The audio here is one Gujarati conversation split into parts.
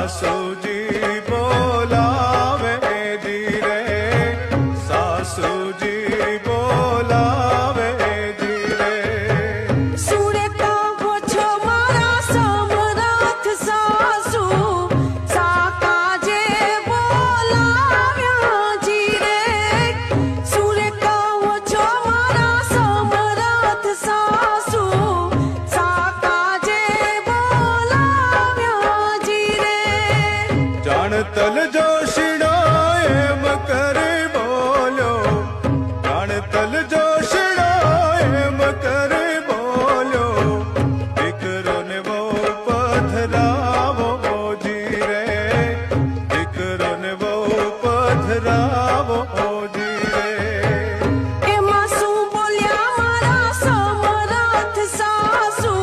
સાસુજી બોલાવે ધીરે, સાસુજી બોલાવે ધીરે. સુરે કહો છો મારા સમરથ સાસુ, સાકાજે બોલાવ્યા જીરે. સુરે કહો છો મારા સમરથ સાસુ, સાકાજે બોલાવ્યા જીરે. જાણતલ જોશીડો એમ કરી બોલ્યો, જાણતલ જોશીડો એમ કરી બોલ્યો, દીકરો ને બહુ પધરાવો જીરે, દીકરો ને બહુ પધરાવો જીરે. એમાં શું બોલ્યા મારા સમરથ સાસુ,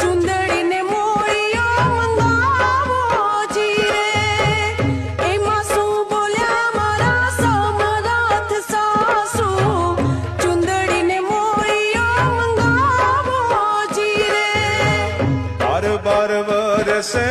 ચુંદડીને મોળીઓ મંગાવો જીરે. એમાં શું બોલ્યા મારા સમરથ સાસુ, ચુંદડીને મોળીઓ મંગાવો જીરે. 12 વર્ષે